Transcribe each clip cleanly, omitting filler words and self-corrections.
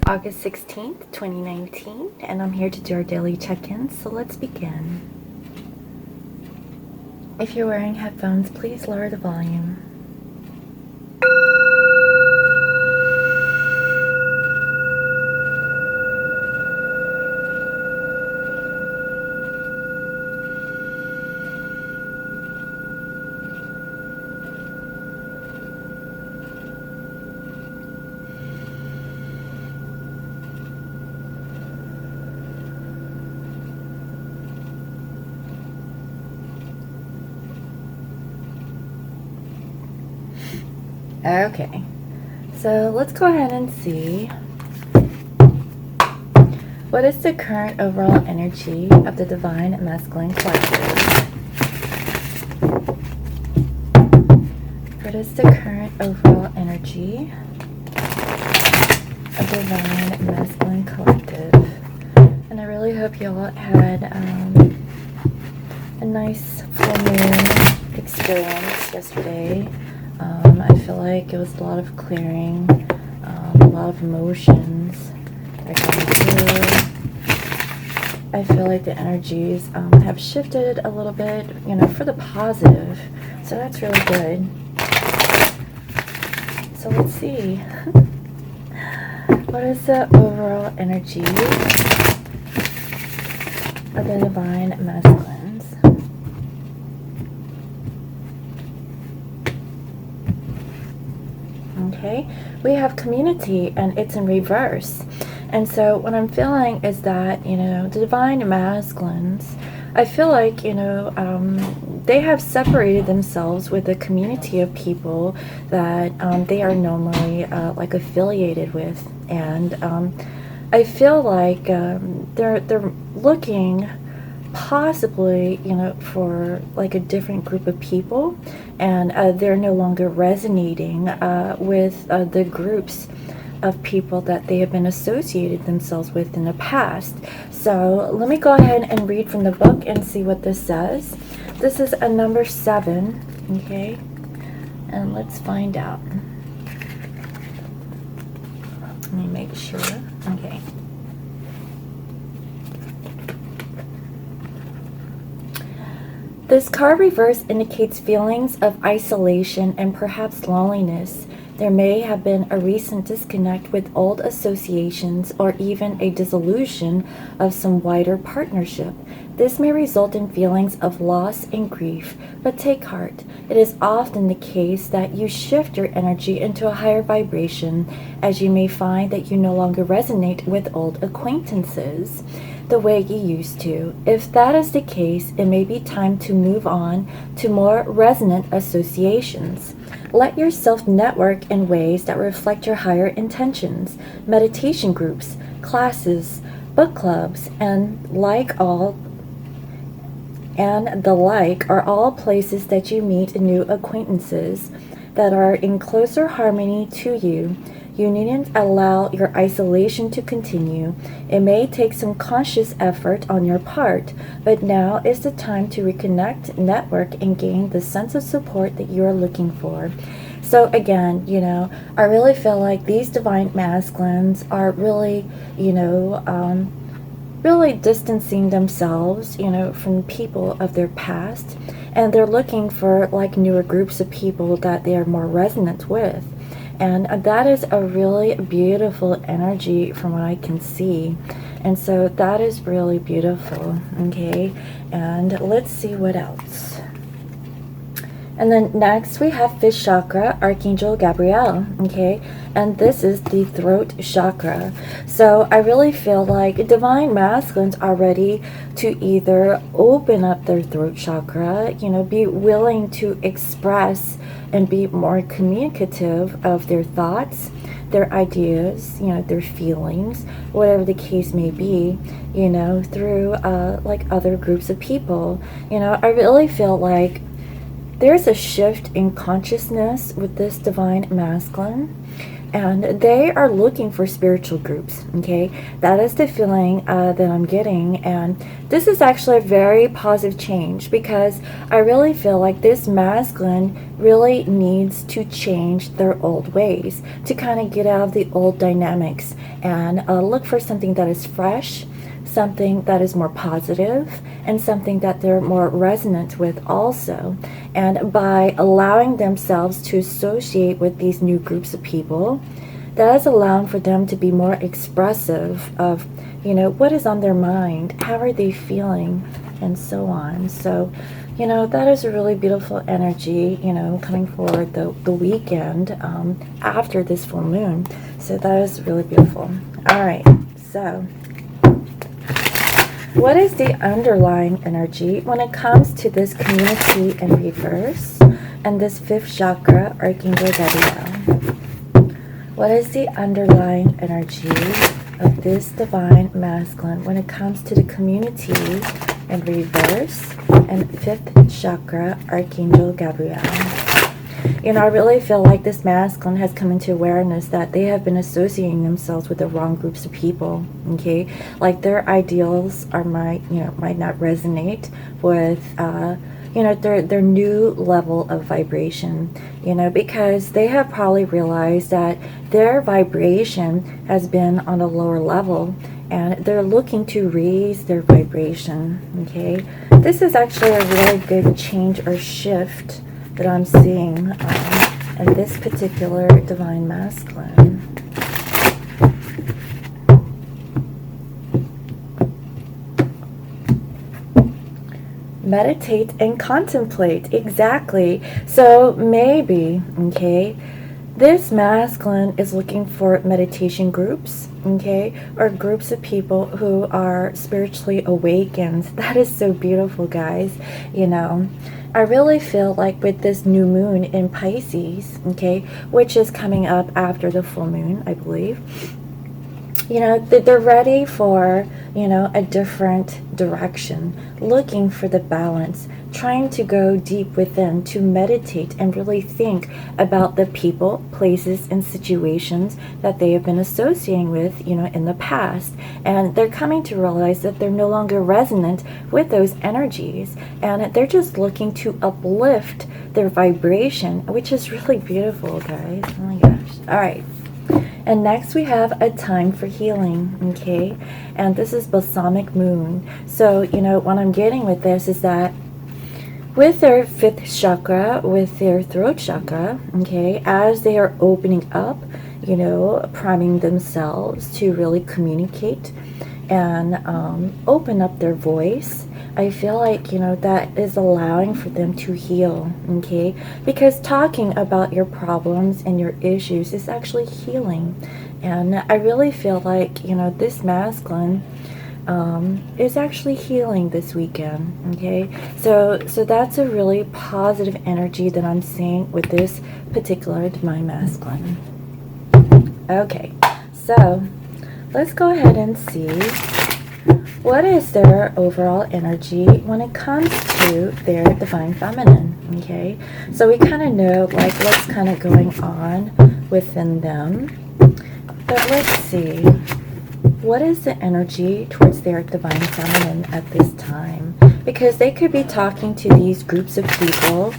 August 16th, 2019, and I'm here to do our daily check-ins, so let's begin. If you're wearing headphones, please lower the volume. Okay, so let's go ahead and see what is the current overall energy of the Divine Masculine Collective. What is the current overall energy of the Divine Masculine Collective? And I really hope you all had a nice full moon experience yesterday. I feel like it was a lot of clearing, a lot of emotions that are going through. I feel like the energies have shifted a little bit, for the positive. So that's really good. So let's see. What is the overall energy of the Divine Masculines? Okay, we have community and it's in reverse. And so what I'm feeling is that, the Divine Masculines, I feel like, they have separated themselves with a community of people that they are normally like affiliated with. And I feel like they're looking possibly, for like a different group of people, and they're no longer resonating with the groups of people that they have been associated themselves with in the past. So let me go ahead and read from the book and see what this says. This is a number 7, okay? And let's find out. Let me make sure. Okay. This card reverse indicates feelings of isolation and perhaps loneliness. There may have been a recent disconnect with old associations or even a dissolution of some wider partnership. This may result in feelings of loss and grief, but take heart. It is often the case that you shift your energy into a higher vibration, as you may find that you no longer resonate with old acquaintances the way you used to. If that is the case, it may be time to move on to more resonant associations. Let yourself network in ways that reflect your higher intentions. Meditation groups, classes, book clubs, and the like are all places that you meet new acquaintances that are in closer harmony to you. You needn't allow your isolation to continue. It may take some conscious effort on your part, but now is the time to reconnect, network, and gain the sense of support that you are looking for. So again, I really feel like these Divine Masculines are really, really distancing themselves, from people of their past, and they're looking for like newer groups of people that they are more resonant with. And that is a really beautiful energy from what I can see. And so that is really beautiful, okay? And let's see what else. And then next we have Fish Chakra, Archangel Gabriel, okay? And this is the throat chakra. So I really feel like Divine Masculines are ready to either open up their throat chakra, be willing to express and be more communicative of their thoughts, their ideas, their feelings, whatever the case may be, through like other groups of people. I really feel like there's a shift in consciousness with this Divine Masculine. and they are looking for spiritual groups. Okay, that is the feeling that I'm getting, and this is actually a very positive change, because I really feel like this masculine really needs to change their old ways, to kind of get out of the old dynamics and look for something that is fresh, something that is more positive, and something that they're more resonant with also. And by allowing themselves to associate with these new groups of people, that is allowing for them to be more expressive of, what is on their mind, how are they feeling, and so on. So, that is a really beautiful energy, coming forward the weekend after this full moon. So that is really beautiful. All right, so what is the underlying energy when it comes to this community in reverse and this fifth chakra, Archangel Gabriel? What is the underlying energy of this divine masculine when it comes to the community in reverse and fifth chakra, Archangel Gabriel? I really feel like this masculine has come into awareness that they have been associating themselves with the wrong groups of people. Okay, like their ideals might not resonate with their new level of vibration. Because they have probably realized that their vibration has been on a lower level, and they're looking to raise their vibration. Okay, this is actually a really good change or shift that I'm seeing in this particular divine masculine. Meditate and contemplate. Exactly. So maybe, okay, this masculine is looking for meditation groups, okay, or groups of people who are spiritually awakened. That is so beautiful, guys. I really feel like with this new moon in Pisces, okay, which is coming up after the full moon, I believe, they're ready for, a different direction, looking for the balance, trying to go deep within to meditate and really think about the people, places, and situations that they have been associating with, in the past. And they're coming to realize that they're no longer resonant with those energies, and they're just looking to uplift their vibration, which is really beautiful, guys. Oh my gosh. All right. And next we have a time for healing, okay? And this is balsamic moon. So, what I'm getting with this is that with their fifth chakra, with their throat chakra, okay, as they are opening up, priming themselves to really communicate and open up their voice, I feel like, that is allowing for them to heal, okay? Because talking about your problems and your issues is actually healing. And I really feel like, this masculine is actually healing this weekend, okay? So that's a really positive energy that I'm seeing with this particular divine masculine. Okay, so let's go ahead and see what is their overall energy when it comes to their divine feminine, okay? So we kind of know like what's kind of going on within them, but let's see, what is the energy towards their divine feminine at this time? Because they could be talking to these groups of people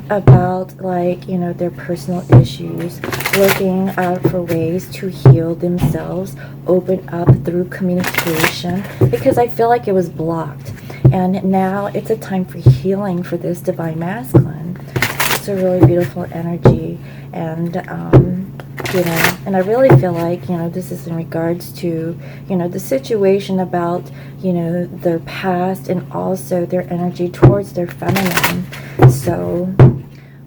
about like, their personal issues, looking out for ways to heal themselves, open up through communication, because I feel like it was blocked. And now it's a time for healing for this divine masculine. It's a really beautiful energy. And, and I really feel like, this is in regards to, the situation about, their past and also their energy towards their feminine. So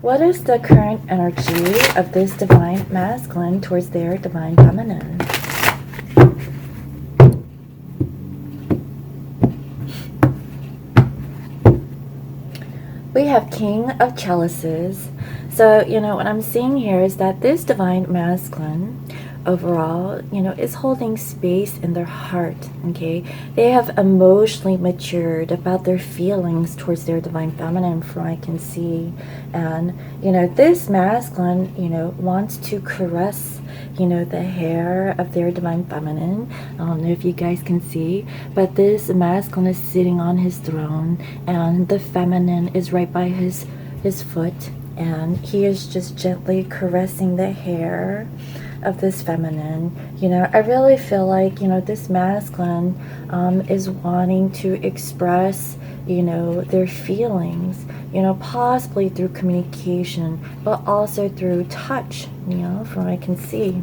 what is the current energy of this divine masculine towards their divine feminine? We have King of Chalices. So, what I'm seeing here is that this divine masculine overall, you know, is holding space in their heart, okay? They have emotionally matured about their feelings towards their divine feminine, from what I can see. And, you know, this masculine, you know, wants to caress, you know, the hair of their divine feminine. I don't know if you guys can see, but this masculine is sitting on his throne, and the feminine is right by his foot, and he is just gently caressing the hair of this feminine. You know, I really feel like, you know, this masculine is wanting to express, you know, their feelings, you know, possibly through communication, but also through touch, you know, from what I can see.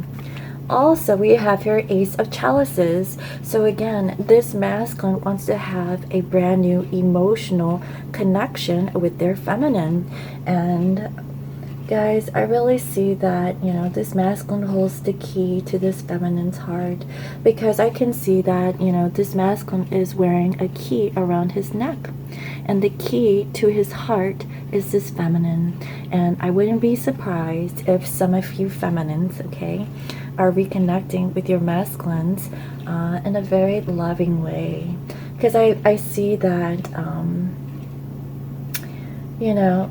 Also, we have here Ace of Chalices. So again, this masculine wants to have a brand new emotional connection with their feminine. And guys, I really see that, you know, this masculine holds the key to this feminine's heart, because I can see that, you know, this masculine is wearing a key around his neck, and the key to his heart is this feminine. And I wouldn't be surprised if some of you feminines, okay, are reconnecting with your masculines in a very loving way, because I see that, you know,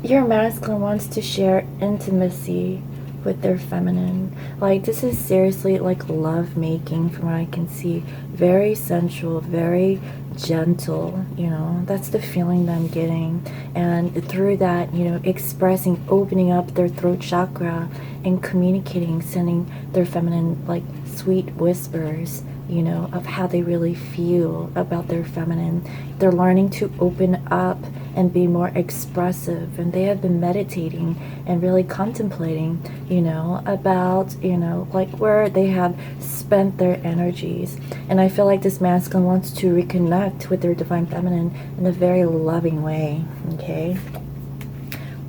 your masculine wants to share intimacy with their feminine. Like, this is seriously like love making, from what I can see. Very sensual, very gentle, you know, that's the feeling that I'm getting. And through that, you know, expressing, opening up their throat chakra and communicating, sending their feminine like sweet whispers, you know, of how they really feel about their feminine. They're learning to open up and be more expressive, and they have been meditating and really contemplating, you know, about, you know, like where they have spent their energies. And I feel like this masculine wants to reconnect with their divine feminine in a very loving way, okay?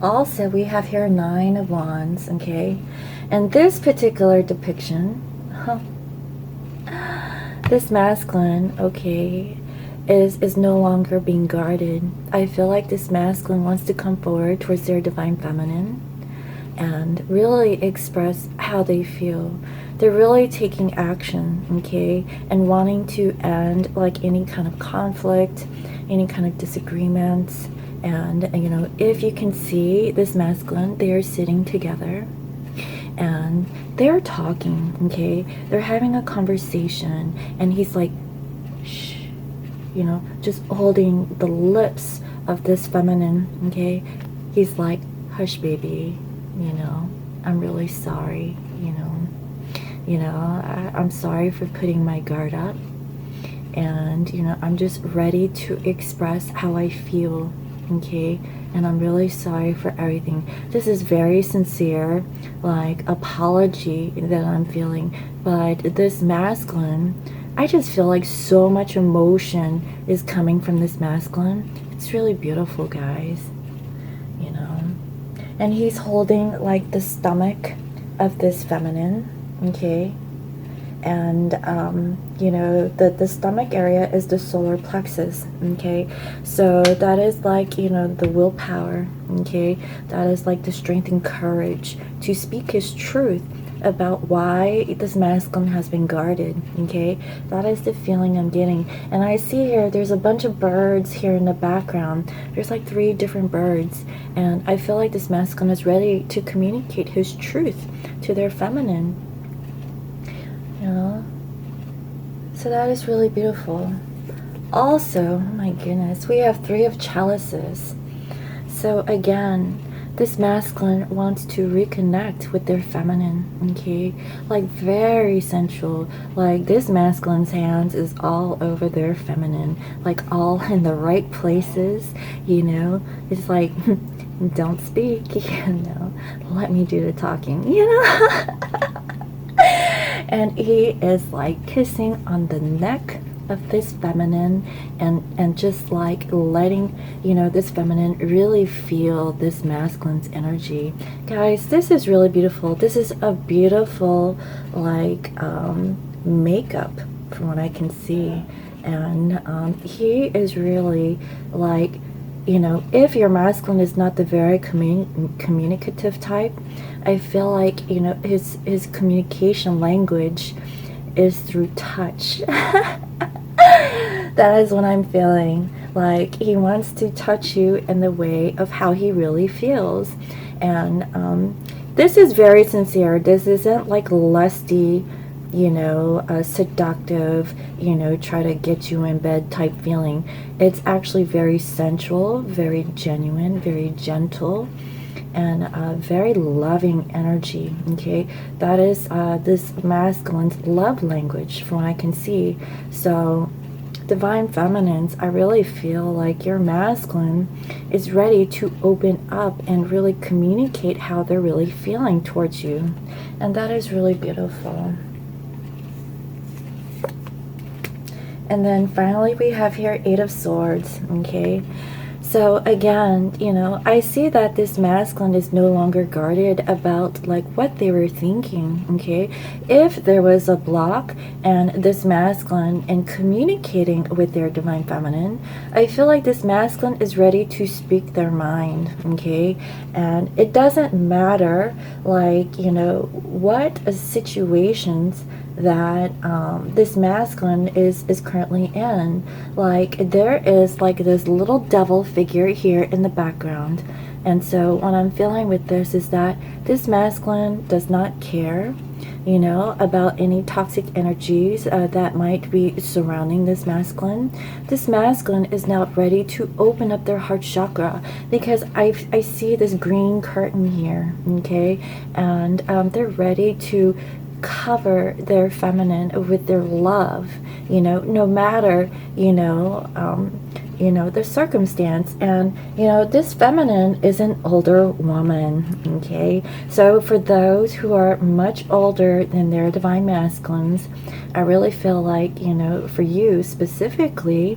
Also, we have here 9 of Wands, okay? And this particular depiction, this masculine, okay, is no longer being guarded. I feel like this masculine wants to come forward towards their divine feminine and really express how they feel. They're really taking action, okay, and wanting to end like any kind of conflict, any kind of disagreements. And you know, if you can see this masculine, they are sitting together and they're talking, okay, they're having a conversation, and he's like, shh, you know, just holding the lips of this feminine, okay? He's like, hush baby, you know, I'm really sorry, I'm sorry for putting my guard up, and you know, I'm just ready to express how I feel, okay? And I'm really sorry for everything. This is very sincere, like, apology that I'm feeling. But this masculine, I just feel like so much emotion is coming from this masculine. It's really beautiful, guys, you know. And he's holding like the stomach of this feminine, okay? And you know, the stomach area is the solar plexus, okay? So that is like, you know, the willpower, okay? That is like the strength and courage to speak his truth about why this masculine has been guarded, okay? That is the feeling I'm getting. And I see here there's a bunch of birds here in the background. There's like 3 different birds, and I feel like this masculine is ready to communicate his truth to their feminine, you know. So that is really beautiful. Also, oh my goodness, we have 3 of Chalices. So again, this masculine wants to reconnect with their feminine, okay? Like, very sensual. Like, this masculine's hands is all over their feminine, like all in the right places, you know? It's like, don't speak, you know? Let me do the talking, you know? And he is like kissing on the neck of this feminine, and just like letting, you know, this feminine really feel this masculine's energy. Guys, this is really beautiful. This is a beautiful like makeup from what I can see. And he is really like you know, if your masculine is not the very communicative type, I feel like, you know, his communication language is through touch. That is what I'm feeling. Like, he wants to touch you in the way of how he really feels. And this is very sincere. This isn't like lusty, you know, seductive, you know, try to get you in bed type feeling. It's actually very sensual, very genuine, very gentle, and very loving energy. Okay, that is this masculine's love language from what I can see. So divine feminines, I really feel like your masculine is ready to open up and really communicate how they're really feeling towards you, and that is really beautiful. And then finally we have here Eight of Swords. Okay, so again, you know, I see that this masculine is no longer guarded about like what they were thinking. Okay, if there was a block and this masculine in communicating with their divine feminine, I feel like this masculine is ready to speak their mind. Okay, and it doesn't matter, like, you know, what situations that this masculine is currently in. Like, there is like this little devil figure here in the background, and so what I'm feeling with this is that this masculine does not care, you know, about any toxic energies that might be surrounding this masculine. This masculine is now ready to open up their heart chakra, because I see this green curtain here. Okay, and they're ready to cover their feminine with their love, you know, no matter, you know, the circumstance. And, you know, this feminine is an older woman. Okay, so for those who are much older than their divine masculines, I really feel like, you know, for you specifically,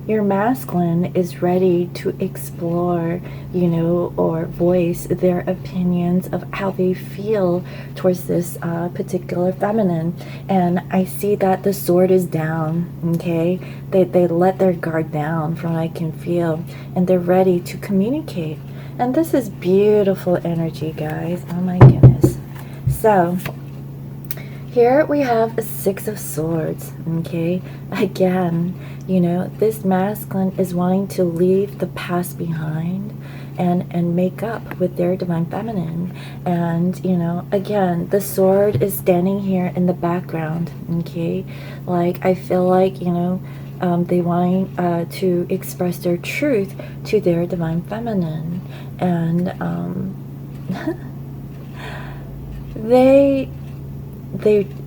your masculine is ready to explore, you know, or voice their opinions of how they feel towards this particular feminine. And I see that the sword is down. Okay, they let their guard down from what I can feel, and they're ready to communicate. And this is beautiful energy, guys. Oh my goodness. So here we have a Six of Swords. Okay, again, you know, this masculine is wanting to leave the past behind and make up with their divine feminine. And, you know, again, the sword is standing here in the background. Okay, like, I feel like, you know, they want to express their truth to their divine feminine. And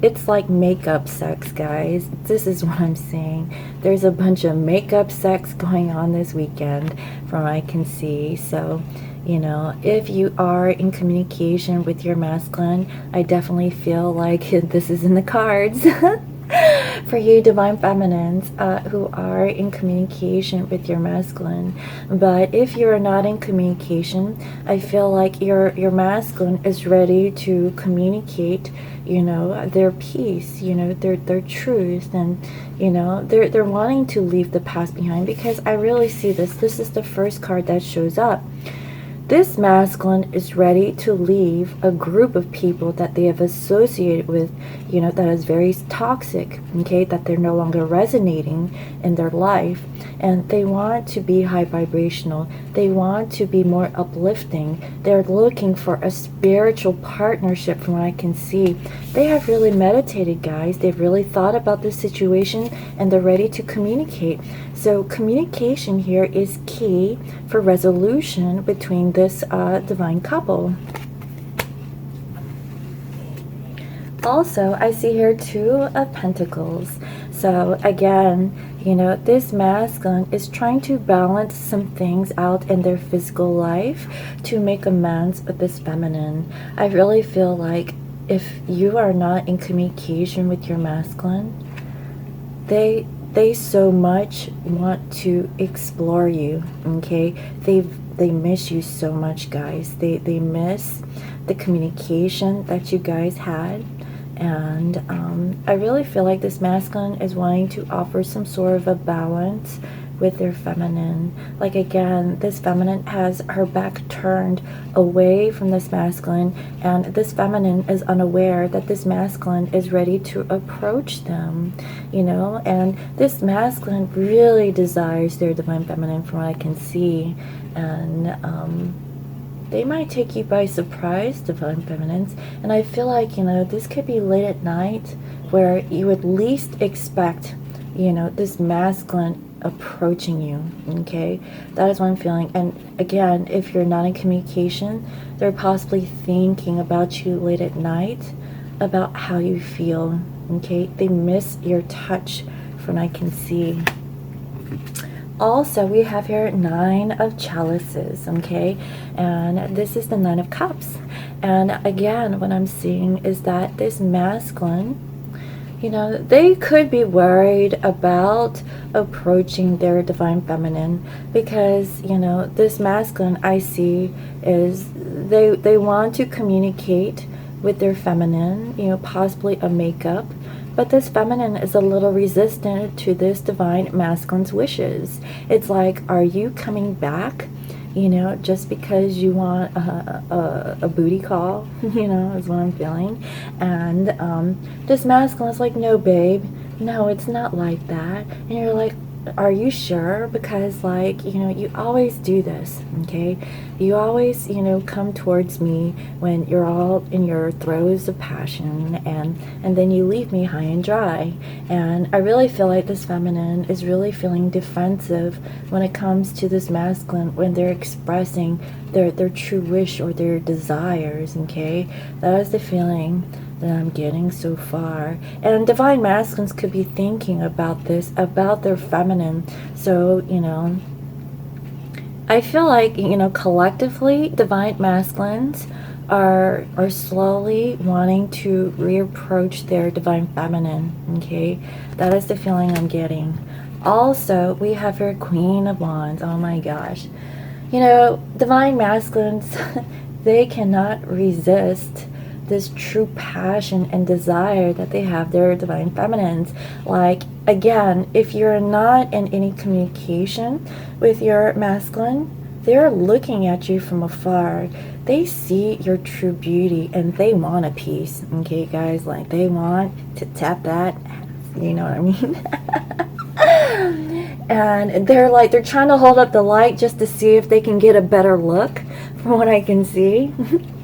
it's like makeup sex, guys. This is what I'm saying. There's a bunch of makeup sex going on this weekend from what I can see. So, you know, if you are in communication with your masculine, I definitely feel like this is in the cards. For you divine feminines who are in communication with your masculine. But if you're not in communication, I feel like your masculine is ready to communicate, you know, their peace, you know, their truth, and, you know, they're wanting to leave the past behind, because I really see this is the first card that shows up. This masculine is ready to leave a group of people that they have associated with, you know, that is very toxic, okay, that they're no longer resonating in their life, and they want to be high vibrational. They want to be more uplifting. They're looking for a spiritual partnership from what I can see. They have really meditated, guys. They've really thought about this situation, and they're ready to communicate. So communication here is key for resolution between this divine couple. Also, I see here Two of Pentacles. So again, you know, this masculine is trying to balance some things out in their physical life to make amends with this feminine. I really feel like if you are not in communication with your masculine, they so much want to explore you. Okay, they miss you so much, guys. They miss the communication that you guys had. And I really feel like this masculine is wanting to offer some sort of a balance with their feminine. Like again, this feminine has her back turned away from this masculine, and this feminine is unaware that this masculine is ready to approach them, you know, and this masculine really desires their divine feminine from what I can see. And they might take you by surprise, divine feminines. And I feel like, you know, this could be late at night where you would least expect, you know, this masculine approaching you. Okay, that is what I'm feeling. And again, if you're not in communication, they're possibly thinking about you late at night, about how you feel. Okay, they miss your touch from what I can see. Also, we have here 9 of chalices, okay, and this is the 9 of cups. And again, what I'm seeing is that this masculine, you know, they could be worried about approaching their divine feminine, because, you know, this masculine I see is they want to communicate with their feminine, you know, possibly a makeup. But this feminine is a little resistant to this divine masculine's wishes. It's like, are you coming back, you know, just because you want a booty call, you know, is what I'm feeling. And this masculine is like, no, babe, no, it's not like that. And you're like, are you sure? Because, like, you know, you always do this, okay? You always, you know, come towards me when you're all in your throes of passion, and then you leave me high and dry. And I really feel like this feminine is really feeling defensive when it comes to this masculine, when they're expressing their true wish or their desires, okay? That is the feeling that I'm getting so far. And divine masculines could be thinking about this, about their feminine. So, you know, I feel like, you know, collectively, divine masculines are slowly wanting to reapproach their divine feminine, okay? That is the feeling I'm getting. Also, we have your Queen of Wands. Oh my gosh. You know, divine masculines, they cannot resist this true passion and desire that they have their divine feminines. Like, again, if you're not in any communication with your masculine, they're looking at you from afar. They see your true beauty and they want a piece. Okay, guys, like, they want to tap that, you know what I mean? And they're trying to hold up the light just to see if they can get a better look from what I can see.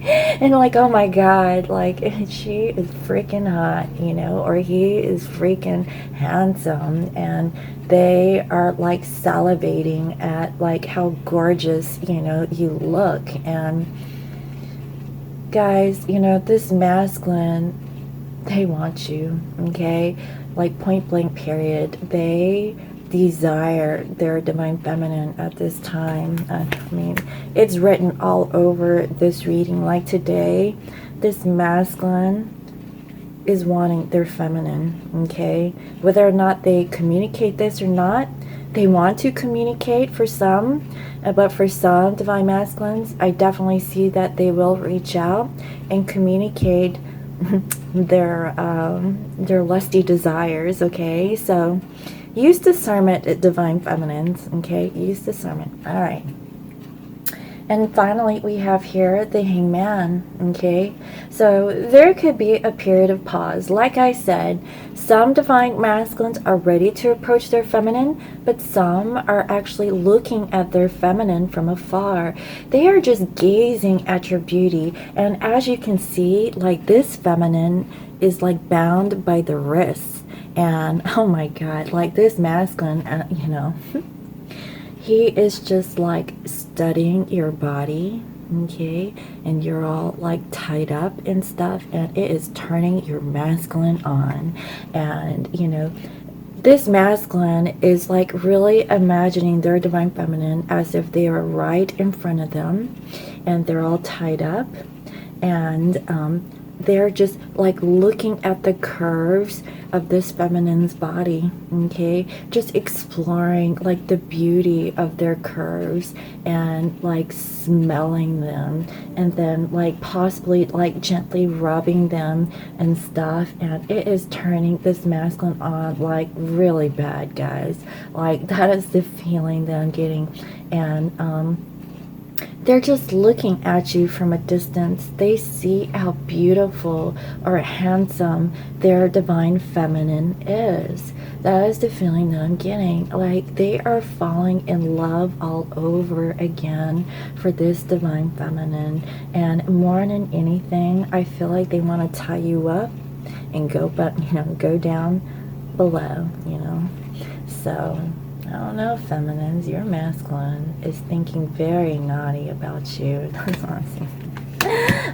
And like, oh my god, like, she is freaking hot, you know, or he is freaking handsome, and they are like salivating at like how gorgeous, you know, you look. And guys, you know, this masculine, they want you, okay? Like, point blank period. They desire their divine feminine at this time. I mean, it's written all over this reading. Like today, this masculine is wanting their feminine, okay? Whether or not they communicate this or not, they want to communicate for some, but for some divine masculines, I definitely see that they will reach out and communicate their lusty desires, okay? So use discernment, divine feminines, okay? Use discernment. All right. And finally, we have here the Hangman, okay? So there could be a period of pause. Like I said, some divine masculines are ready to approach their feminine, but some are actually looking at their feminine from afar. They are just gazing at your beauty. And as you can see, like, this feminine is like bound by the wrists. And oh my god, like, this masculine, you know, he is just like studying your body, okay? And you're all like tied up and stuff, and it is turning your masculine on. And, you know, this masculine is like really imagining their divine feminine as if they are right in front of them, and they're all tied up. And they're just like looking at the curves of this feminine's body, okay, just exploring like the beauty of their curves and like smelling them, and then like possibly like gently rubbing them and stuff. And it is turning this masculine on like really bad, guys. Like that is the feeling that I'm getting. And they're just looking at you from a distance. They see how beautiful or handsome their divine feminine is. That is the feeling that I'm getting. Like they are falling in love all over again for this divine feminine. And more than anything, I feel like they want to tie you up and go, but go down below, So I don't know, feminines, your masculine is thinking very naughty about you. That's awesome.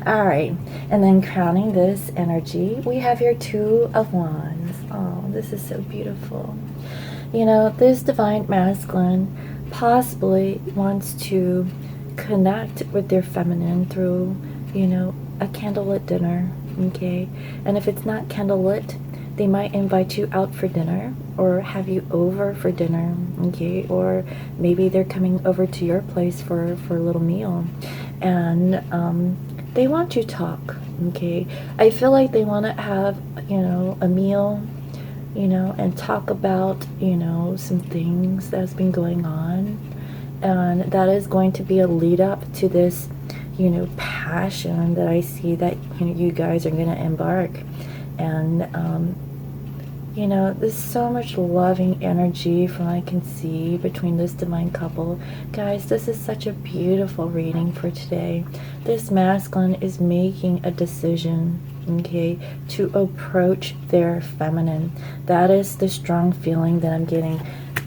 All right, and then crowning this energy, we have your Two of Wands. Oh, this is so beautiful. This divine masculine possibly wants to connect with their feminine through, a candlelit dinner, okay? And if it's not candlelit, they might invite you out for dinner or have you over for dinner, okay? Or maybe they're coming over to your place for a little meal. And they want to talk, okay? I feel like they want to have, a meal, and talk about, some things that's been going on. And that is going to be a lead up to this, passion that I see that, you guys are going to embark. And, there's so much loving energy from what I can see between this divine couple. Guys, this is such a beautiful reading for today. This masculine is making a decision, okay, to approach their feminine. That is the strong feeling that I'm getting.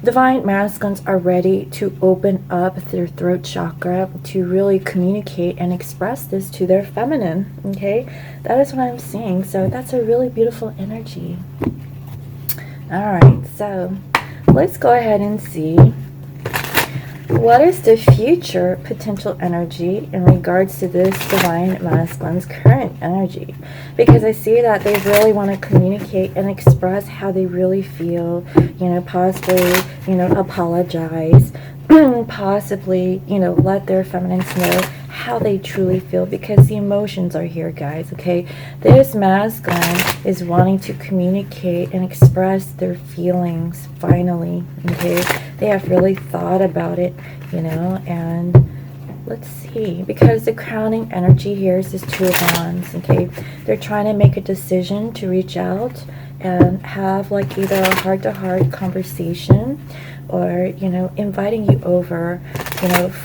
Divine masculines are ready to open up their throat chakra to really communicate and express this to their feminine, okay? That is what I'm seeing. So that's a really beautiful energy. All right, so let's go ahead and see what is the future potential energy in regards to this divine masculine's current energy, because I see that they really want to communicate and express how they really feel, possibly, apologize, possibly, let their feminines know how they truly feel, because the emotions are here, guys, okay? This masculine is wanting to communicate and express their feelings finally, okay? They have really thought about it, and let's see, because the crowning energy here is this Two of Wands, okay? They're trying to make a decision to reach out and have like either a heart-to-heart conversation or, inviting you over,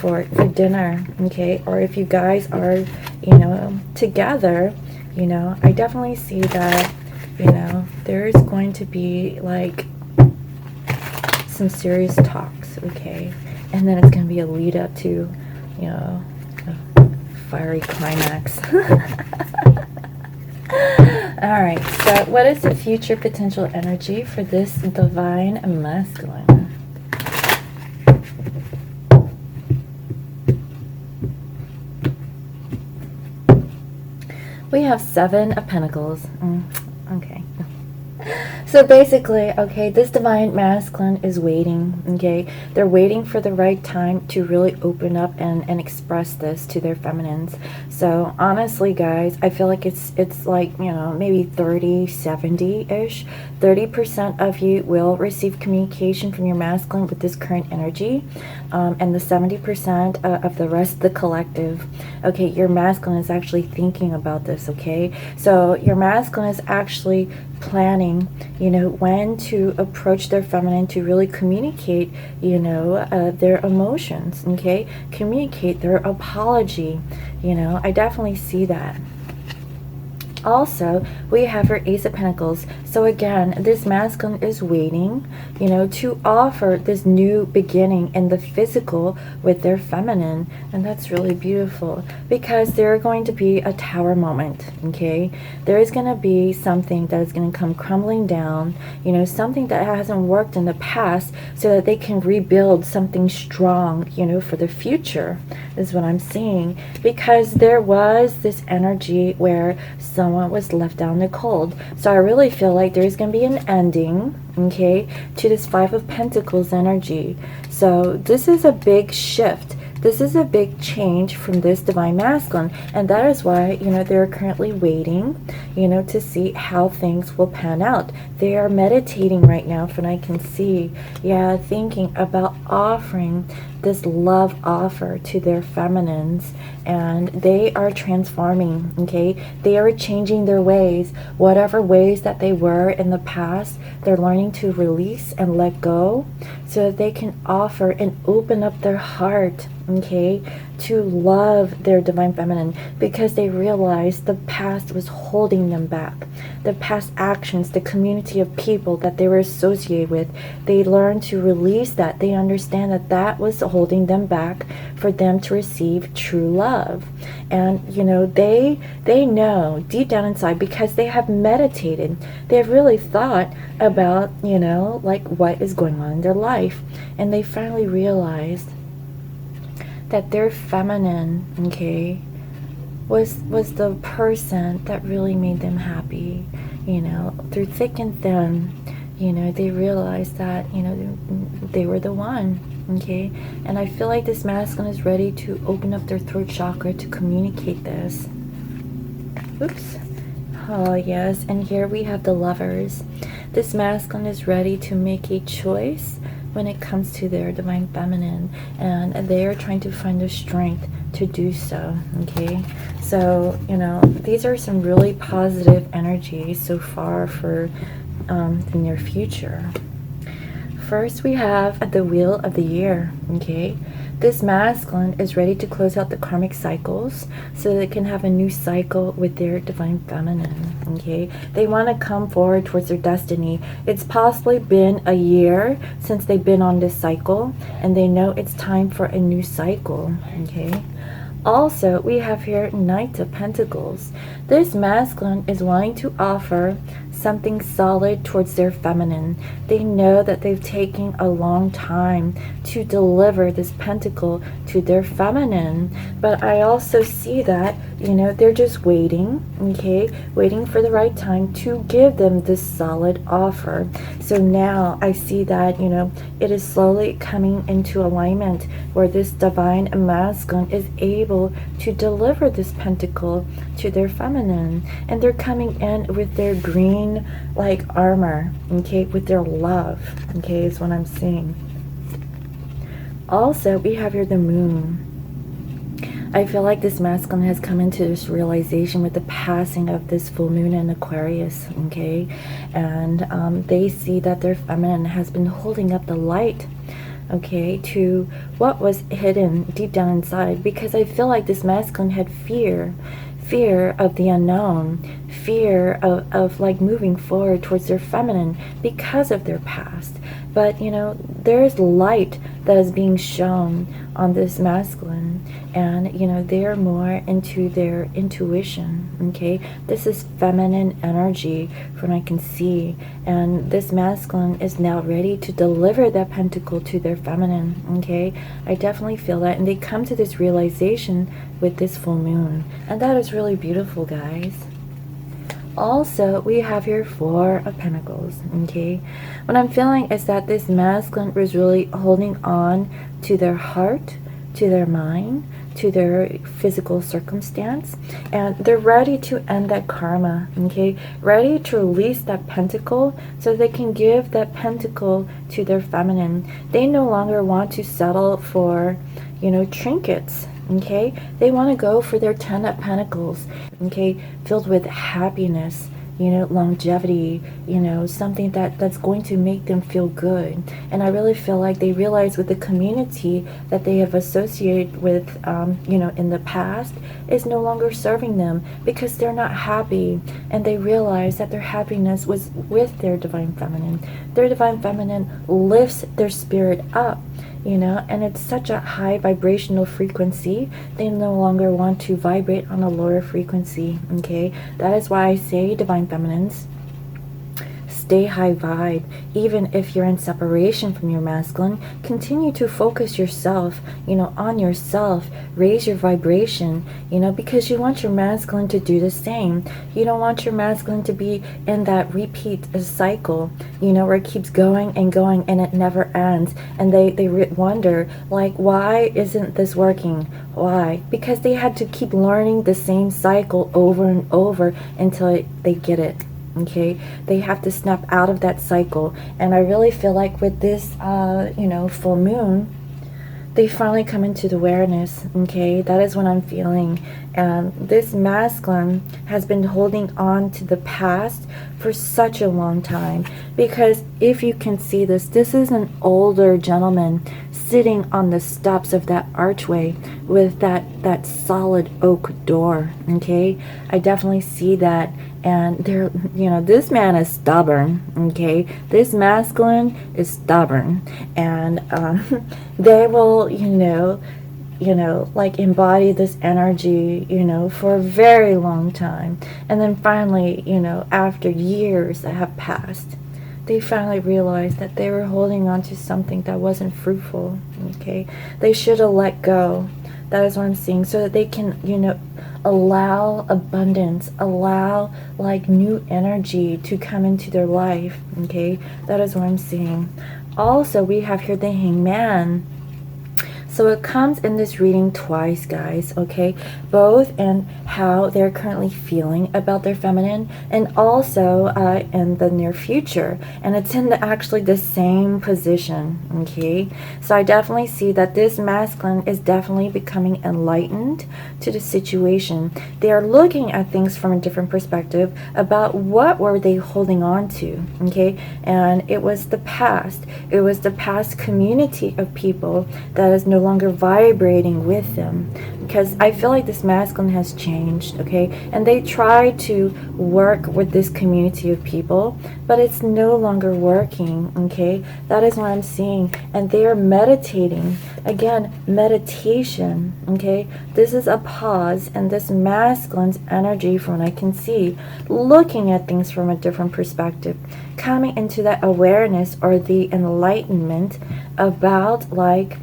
for dinner, okay? Or if you guys are, together, I definitely see that, there's going to be like some serious talks, okay? And then it's going to be a lead up to, a fiery climax. All right, so what is the future potential energy for this divine masculine? We have Seven of Pentacles. Okay. So basically, okay, this divine masculine is waiting, okay? They're waiting for the right time to really open up and express this to their feminines. So honestly, guys, I feel like it's like, maybe 30-70-ish. 30% of you will receive communication from your masculine with this current energy, and the 70% of the rest of the collective, okay, your masculine is actually thinking about this, okay? So your masculine is actually planning, when to approach their feminine to really communicate, their emotions, okay? Communicate their apology, I definitely see that. Also, we have our Ace of Pentacles. So again, this masculine is waiting, to offer this new beginning in the physical with their feminine. And that's really beautiful, because there's going to be a tower moment, okay? There is going to be something that is going to come crumbling down, something that hasn't worked in the past, so that they can rebuild something strong, for the future, is what I'm seeing. Because there was this energy where some someone was left out in the cold. So I really feel like there's going to be an ending, okay, to this Five of Pentacles energy. So this is a big shift. This is a big change from this Divine Masculine, and that is why, you know, they're currently waiting, you know, to see how things will pan out. They are meditating right now, from what I can see. Yeah, thinking about offering this love offer to their feminines, and they are transforming, okay? They are changing their ways. Whatever ways that they were in the past, they're learning to release and let go so that they can offer and open up their heart, okay, to love their Divine Feminine, because they realized the past was holding them back. The past actions, the community of people that they were associated with, they learned to release that. They understand that that was holding them back for them to receive true love. And, you know, they know deep down inside, because they have meditated, they have really thought about, you know, like what is going on in their life. And they finally realized that their feminine, okay, was the person that really made them happy. You know, through thick and thin, you know, they realized that, you know, they were the one, okay? And I feel like this masculine is ready to open up their throat chakra to communicate this. Oops. Oh, yes. And here we have the Lovers. This masculine is ready to make a choice when it comes to their Divine Feminine, and they are trying to find the strength to do so, okay? So, you know, these are some really positive energies so far for the near future. First, we have the Wheel of the Year, okay? This masculine is ready to close out the karmic cycles so they can have a new cycle with their Divine Feminine, okay? They want to come forward towards their destiny. It's possibly been a year since they've been on this cycle, and they know it's time for a new cycle, okay? Also, we have here Knight of Pentacles. This masculine is wanting to offer something solid towards their feminine. They know that they've taken a long time to deliver this pentacle to their feminine, but I also see that, you know, they're just waiting, okay, waiting for the right time to give them this solid offer. So now I see that, you know, it is slowly coming into alignment where this divine masculine is able to deliver this pentacle to their feminine, and they're coming in with their green like armor, okay, with their love, okay, is what I'm seeing. Also, we have here the Moon. I feel like this masculine has come into this realization with the passing of this full moon in Aquarius, okay, and they see that their feminine has been holding up the light, okay, to what was hidden deep down inside, because I feel like this masculine had fear of the unknown, fear of like moving forward towards their feminine because of their past. But, you know, there is light that is being shown on this masculine, and, you know, they're more into their intuition, okay? This is feminine energy from what I can see, and this masculine is now ready to deliver that pentacle to their feminine, okay? I definitely feel that, and they come to this realization with this full moon, and that is really beautiful, guys. Also, we have here Four of Pentacles, okay? What I'm feeling is that this masculine was really holding on to their heart, to their mind, to their physical circumstance, and they're ready to end that karma, okay? Ready to release that pentacle so they can give that pentacle to their feminine. They no longer want to settle for, you know, trinkets, okay? They want to go for their 10 of Pentacles, okay? Filled with happiness, you know, longevity, you know, something that's going to make them feel good. And I really feel like they realize with the community that they have associated with, you know, in the past is no longer serving them because they're not happy. And they realize that their happiness was with their Divine Feminine. Their Divine Feminine lifts their spirit up, you know, and it's such a high vibrational frequency, they no longer want to vibrate on a lower frequency, okay? That is why I say, Divine Feminines, stay high vibe. Even if you're in separation from your masculine, continue to focus yourself, on yourself. Raise your vibration, because you want your masculine to do the same. You don't want your masculine to be in that repeat cycle, where it keeps going and going and it never ends. And they wonder, like, why isn't this working? Why? Because they had to keep learning the same cycle over and over until they get it. Okay, they have to snap out of that cycle. And I really feel like with this full moon, they finally come into the awareness. Okay, that is what I'm feeling. And this masculine has been holding on to the past for such a long time, because if you can see this is an older gentleman sitting on the steps of that archway with that solid oak door. Okay, I definitely see that. And they're, this man is stubborn. Okay, this masculine is stubborn, and they will, like embody this energy, for a very long time. And then finally, after years that have passed, they finally realized that they were holding on to something that wasn't fruitful. Okay, they should have let go. That is what I'm seeing, so that they can, allow abundance, allow like new energy to come into their life. Okay, that is what I'm seeing. Also, we have here the Hangman. So it comes in this reading twice, guys, okay? Both in how they're currently feeling about their feminine, and also in the near future. And it's in actually the same position, okay? So I definitely see that this masculine is definitely becoming enlightened to the situation. They are looking at things from a different perspective about what were they holding on to, okay? And it was the past. It was the past community of people that is no longer vibrating with them, because I feel like this masculine has changed, okay? And they try to work with this community of people, but it's no longer working, okay? That is what I'm seeing. And they are meditating. Again, meditation, okay? This is a pause, and this masculine's energy, from what I can see, looking at things from a different perspective, coming into that awareness or the enlightenment about, like,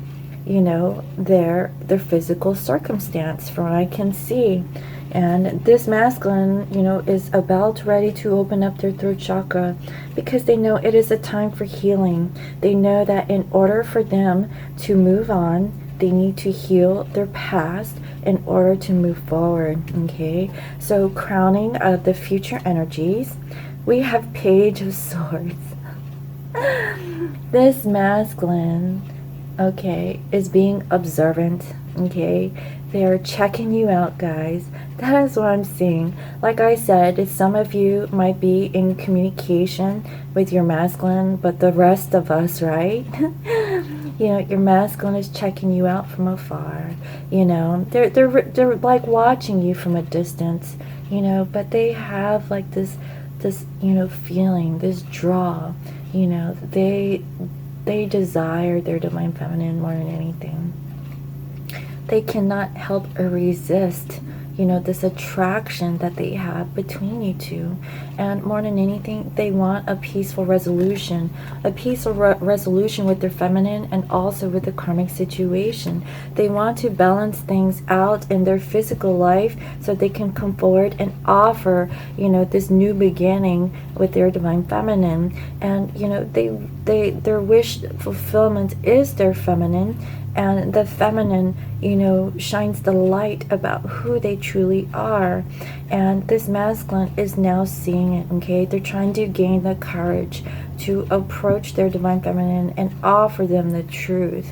their physical circumstance, from what I can see. And this masculine, is about ready to open up their throat chakra, because they know it is a time for healing. They know that in order for them to move on, they need to heal their past in order to move forward, okay? So crowning the future energies, we have Page of Swords. This masculine, okay, is being observant, okay? They are checking you out, guys. That is what I'm seeing. Like I said, some of you might be in communication with your masculine, but the rest of us, right? Your masculine is checking you out from afar. They're like watching you from a distance, but they have like this feeling, this draw, they desire their divine feminine more than anything. They cannot help or resist, this attraction that they have between you two. And more than anything, they want a peaceful resolution. A peaceful resolution with their feminine, and also with the karmic situation. They want to balance things out in their physical life so they can come forward and offer, this new beginning with their divine feminine. And, their wish fulfillment is their feminine. And the feminine, shines the light about who they truly are. And this masculine is now seeing it, okay? They're trying to gain the courage to approach their divine feminine and offer them the truth.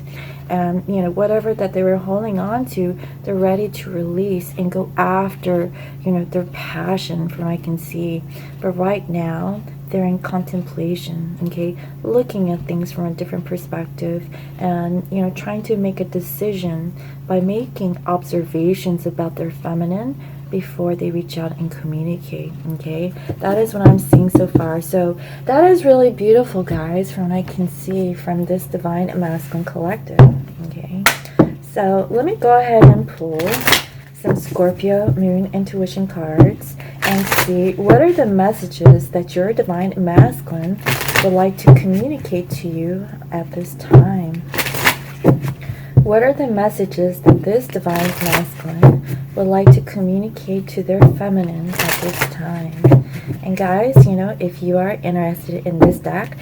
And, whatever that they were holding on to, they're ready to release and go after, their passion, from what I can see. But right now, they're in contemplation, okay, looking at things from a different perspective, and trying to make a decision by making observations about their feminine before they reach out and communicate, okay? That is what I'm seeing so far. So that is really beautiful, guys, from what I can see from this Divine Masculine Collective, okay? So let me go ahead and pull some Scorpio Moon Intuition cards. and see what are the messages that your divine masculine would like to communicate to you at this time. What are the messages that this divine masculine would like to communicate to their feminine at this time? And guys, you know, if you are interested in this deck,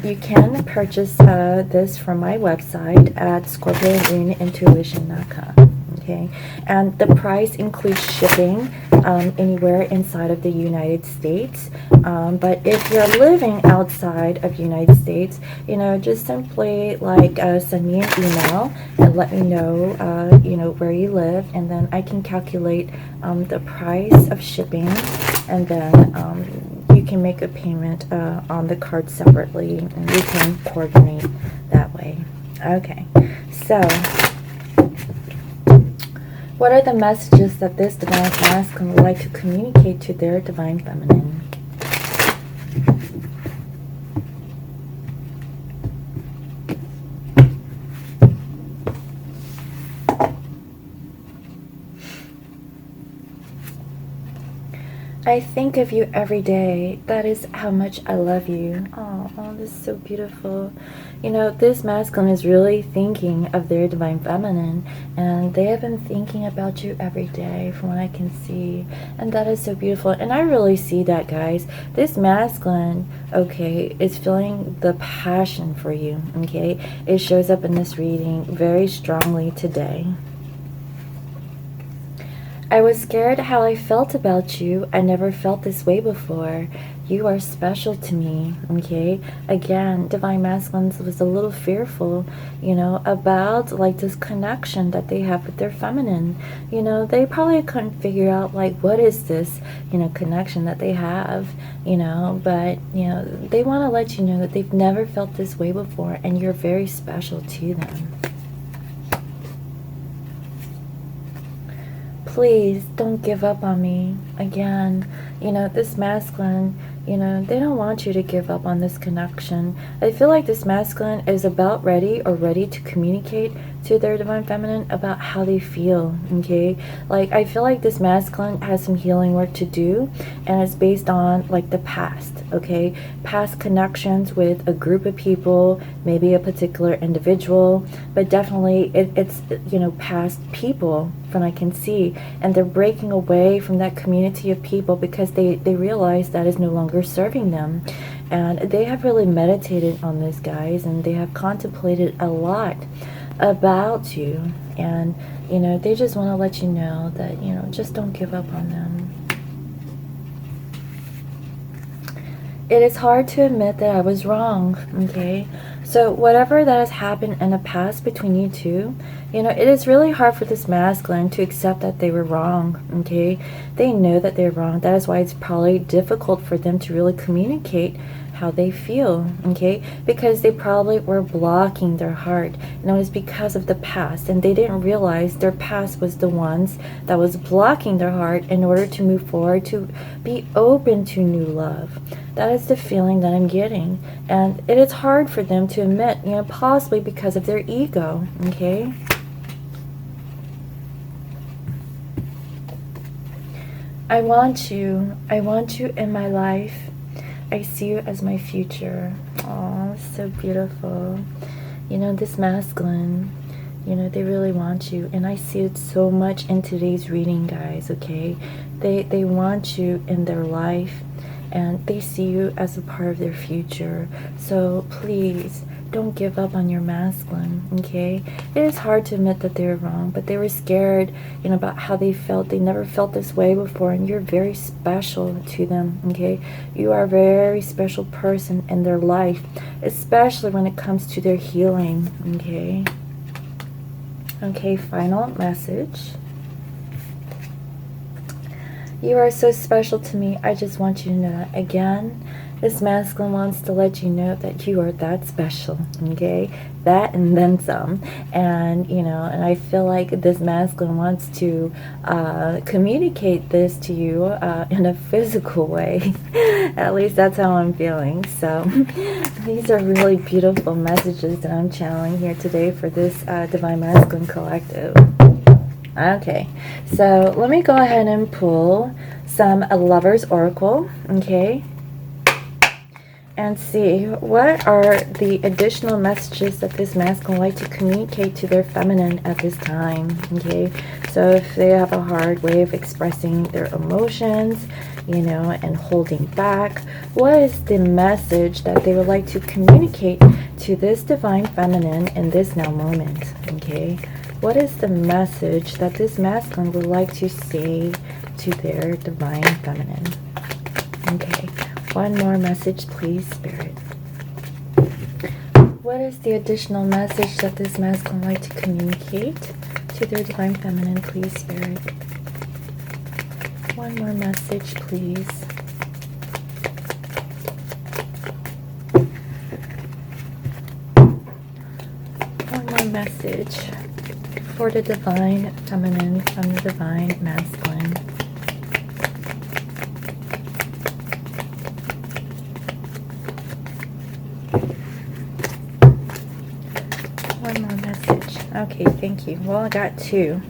you can purchase this from my website at scorpiorunintuition.com. Okay, and the price includes shipping anywhere inside of the United States. But if you're living outside of the United States, you know, just simply like send me an email and let me know, you know, where you live, and then I can calculate the price of shipping, and then you can make a payment on the card separately, and we can coordinate that way. Okay, so what are the messages that this divine masculine would like to communicate to their divine feminine? I think of you every day. That is how much I love you. Oh, this is so beautiful. You know, this masculine is really thinking of their divine feminine, and they have been thinking about you every day from what I can see. And that is so beautiful. And I really see that, guys. This masculine, okay, is feeling the passion for you, okay? It shows up in this reading very strongly today. I was scared how I felt about you. I never felt this way before. You are special to me, okay? Again, divine masculine was a little fearful, you know, about like this connection that they have with their feminine. You know, they probably couldn't figure out like what is this, you know, connection that they have, you know, but, you know, they want to let you know that they've never felt this way before, and you're very special to them. Please don't give up on me. Again, you know, this masculine, you know, they don't want you to give up on this connection. I feel like this masculine is about ready to communicate to their divine feminine about how they feel, okay? Like, I feel like this masculine has some healing work to do, and it's based on like the past, okay? Past connections with a group of people, maybe a particular individual, but definitely it's, you know, past people from I can see, and they're breaking away from that community of people because they realize that is no longer serving them. And they have really meditated on this, guys, and they have contemplated a lot about you, and you know, they just want to let you know that, you know, just don't give up on them. It is hard to admit that I was wrong, okay? So whatever that has happened in the past between you two, you know, it is really hard for this masculine to accept that they were wrong, okay? They know that they're wrong. That is why it's probably difficult for them to really communicate how they feel, okay? Because they probably were blocking their heart, and it was because of the past, and they didn't realize their past was the ones that was blocking their heart in order to move forward, to be open to new love. That is the feeling that I'm getting, and it is hard for them to admit, you know, possibly because of their ego, okay? I want you in my life. I see you as my future. Oh, so beautiful. You know, this masculine, you know, they really want you, and I see it so much in today's reading, guys, okay? They want you in their life, and they see you as a part of their future. So please don't give up on your masculine, okay? It is hard to admit that they were wrong, but they were scared, you know, about how they felt. They never felt this way before, and you're very special to them, okay? You are a very special person in their life, especially when it comes to their healing, okay? Okay, final message. You are so special to me. I just want you to know that. Again, this masculine wants to let you know that you are that special, okay? That and then some. And, you know, and I feel like this masculine wants to communicate this to you in a physical way. At least that's how I'm feeling. So these are really beautiful messages that I'm channeling here today for this Divine Masculine Collective. Okay, so let me go ahead and pull some Lover's Oracle, okay, and see what are the additional messages that this masculine would like to communicate to their feminine at this time, okay? So if they have a hard way of expressing their emotions, you know, and holding back, what is the message that they would like to communicate to this divine feminine in this now moment, okay? What is the message that this masculine would like to say to their divine feminine? Okay, one more message, please, Spirit. What is the additional message that this masculine would like to communicate to their divine feminine, please, Spirit? One more message, please. One more message for the divine feminine from the divine masculine. One more message. Okay, thank you. Well, I got 2.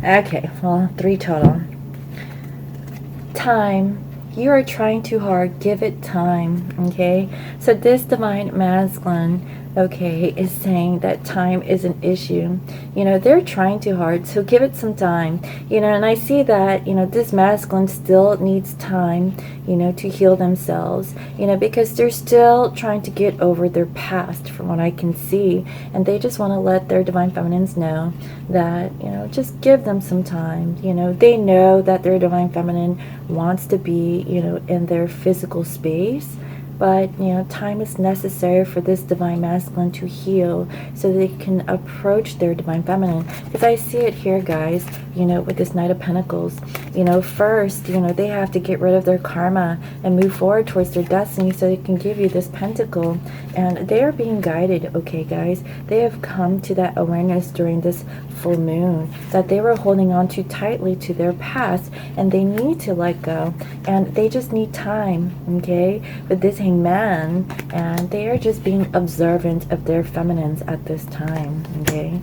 Okay, well, 3 total. Time. You are trying too hard. Give it time, okay? So this divine masculine, okay, is saying that time is an issue. You know, they're trying too hard, so give it some time. You know, and I see that, you know, this masculine still needs time, you know, to heal themselves, you know, because they're still trying to get over their past from what I can see. And they just want to let their divine feminines know that, you know, just give them some time. You know, they know that their divine feminine wants to be, you know, in their physical space, but you know, time is necessary for this divine masculine to heal so they can approach their divine feminine. Because I see it here, guys, you know, with this Knight of Pentacles. You know, first, you know, they have to get rid of their karma and move forward towards their destiny so they can give you this pentacle. And they are being guided, okay, guys? They have come to that awareness during this full moon that they were holding on too tightly to their past, and they need to let go. And they just need time, okay, with this Hangman. And they are just being observant of their feminines at this time, okay?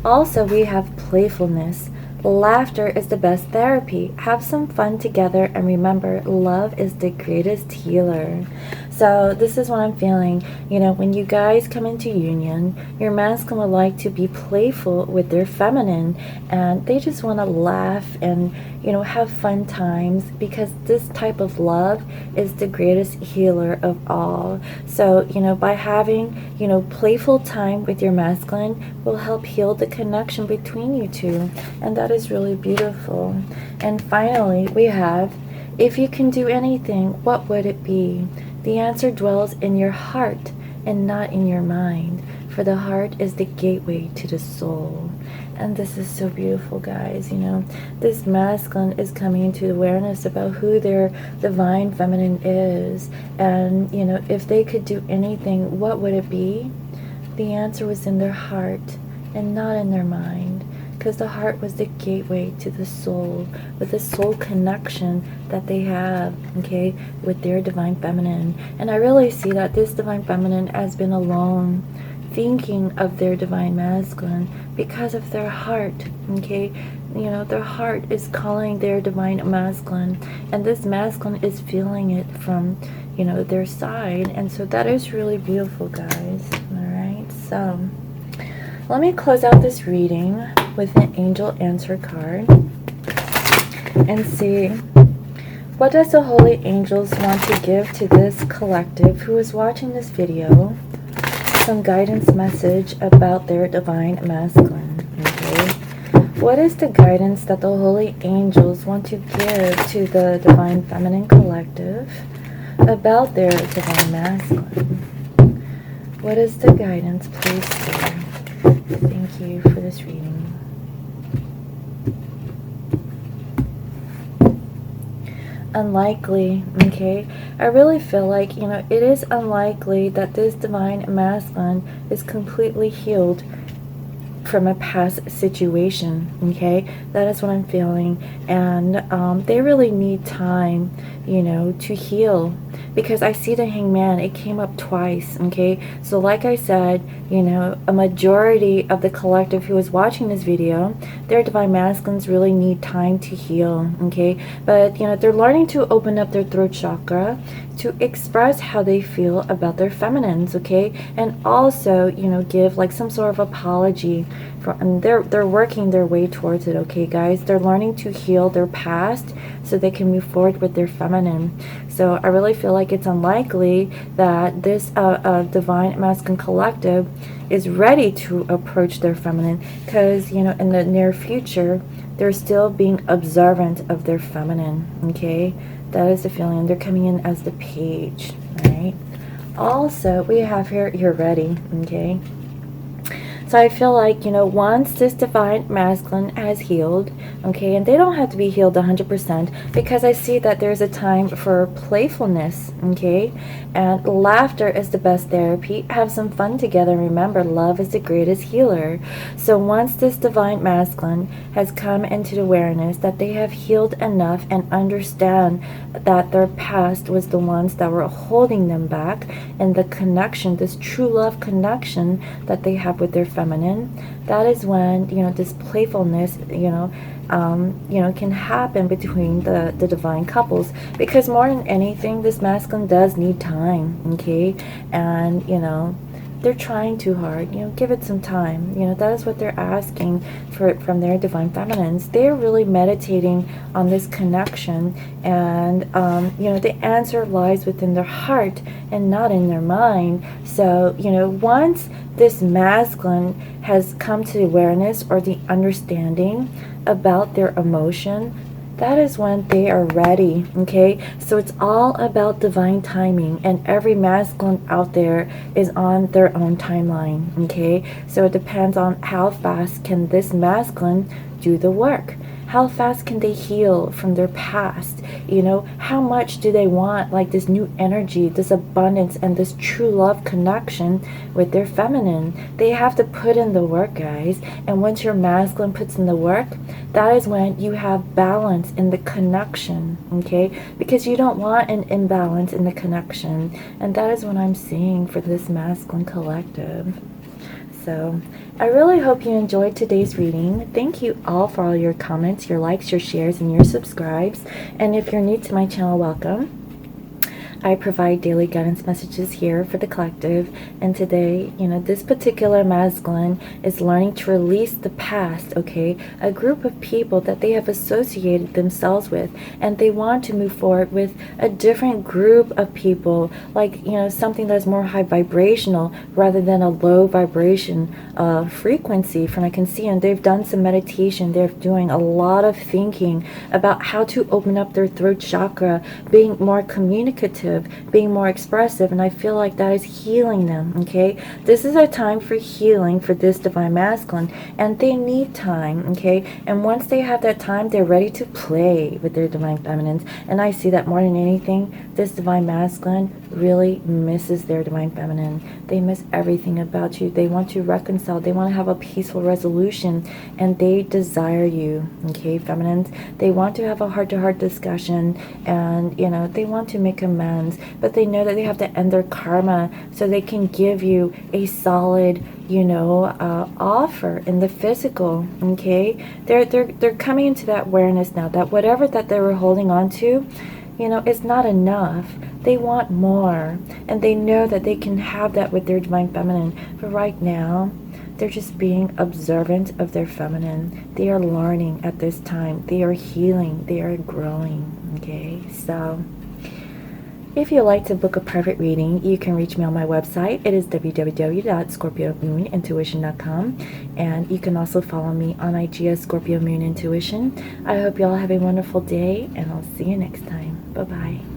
Also, we have playfulness. Laughter is the best therapy. Have some fun together, and remember, love is the greatest healer. So this is what I'm feeling. You know, when you guys come into union, your masculine would like to be playful with their feminine, and they just want to laugh and, you know, have fun times, because this type of love is the greatest healer of all. So, you know, by having, you know, playful time with your masculine will help heal the connection between you two, and that is really beautiful. And finally, we have, if you can do anything, what would it be? The answer dwells in your heart and not in your mind, for the heart is the gateway to the soul. And this is so beautiful, guys. You know, this masculine is coming into awareness about who their divine feminine is. And, you know, if they could do anything, what would it be? The answer was in their heart and not in their mind, because the heart was the gateway to the soul, with the soul connection that they have, okay, with their divine feminine. And I really see that this divine feminine has been alone, thinking of their divine masculine because of their heart, okay? You know, their heart is calling their divine masculine, and this masculine is feeling it from, you know, their side. And so that is really beautiful, guys. All right, so let me close out this reading with an angel answer card and see, what does the holy angels want to give to this collective who is watching this video? Some guidance message about their divine masculine, okay? What is the guidance that the holy angels want to give to the divine feminine collective about their divine masculine? What is the guidance, please, Spirit? Thank you for this reading. Unlikely, okay? I really feel like, you know, it is unlikely that this divine masculine is completely healed from a past situation, okay? That is what I'm feeling. And they really need time, you know, to heal, because I see the Hangman. It came up twice, okay? So like I said, you know, a majority of the collective who is watching this video, their divine masculines really need time to heal, okay? But, you know, they're learning to open up their throat chakra to express how they feel about their feminines, okay? And also, you know, give like some sort of apology for, and they're working their way towards it, okay, guys? They're learning to heal their past so they can move forward with their feminine. So I really feel like it's unlikely that this divine masculine collective is ready to approach their feminine, because, you know, in the near future, they're still being observant of their feminine, okay? That is the feeling. They're coming in as the page, right? Also, we have here, you're ready, okay? So I feel like, you know, once this divine masculine has healed, okay, and they don't have to be healed 100%, because I see that there's a time for playfulness, okay, and laughter is the best therapy. Have some fun together. Remember, love is the greatest healer. So once this divine masculine has come into the awareness that they have healed enough and understand that their past was the ones that were holding them back, and the connection, this true love connection that they have with their feminine, that is when, you know, this playfulness, you know, can happen between the divine couples, because more than anything, this masculine does need time, okay? And, you know, they're trying too hard, you know, give it some time. You know, that is what they're asking for from their divine feminines. They're really meditating on this connection, and you know, the answer lies within their heart and not in their mind. So, you know, once this masculine has come to the awareness or the understanding about their emotion, that is when they are ready, okay? So it's all about divine timing, and every masculine out there is on their own timeline, okay? So it depends on how fast can this masculine do the work. How fast can they heal from their past? You know, how much do they want like this new energy, this abundance, and this true love connection with their feminine? They have to put in the work, guys. And once your masculine puts in the work, that is when you have balance in the connection, okay? Because you don't want an imbalance in the connection. And that is what I'm seeing for this masculine collective. So I really hope you enjoyed today's reading. Thank you all for all your comments, your likes, your shares, and your subscribes. And if you're new to my channel, welcome. I provide daily guidance messages here for the collective, and today, you know, this particular masculine is learning to release the past, okay? A group of people that they have associated themselves with, and they want to move forward with a different group of people, like, you know, something that's more high vibrational rather than a low vibration frequency from I can see. And they've done some meditation. They're doing a lot of thinking about how to open up their throat chakra, being more communicative, being more expressive, and I feel like that is healing them, okay? This is a time for healing for this divine masculine, and they need time, okay? And once they have that time, they're ready to play with their divine feminines. And I see that more than anything, this divine masculine really misses their divine feminine. They miss everything about you. They want to reconcile. They want to have a peaceful resolution, and they desire you, okay, feminines? They want to have a heart-to-heart discussion, and, you know, they want to make amends, but they know that they have to end their karma so they can give you a solid, you know, offer in the physical, okay? They're coming into that awareness now that whatever that they were holding on to, you know, is not enough. They want more, and they know that they can have that with their divine feminine. But right now, they're just being observant of their feminine. They are learning at this time. They are healing. They are growing, okay? So if you'd like to book a private reading, you can reach me on my website. It is www.scorpiomoonintuition.com, and you can also follow me on IG as Scorpio Moon Intuition. I hope you all have a wonderful day, and I'll see you next time. Bye-bye.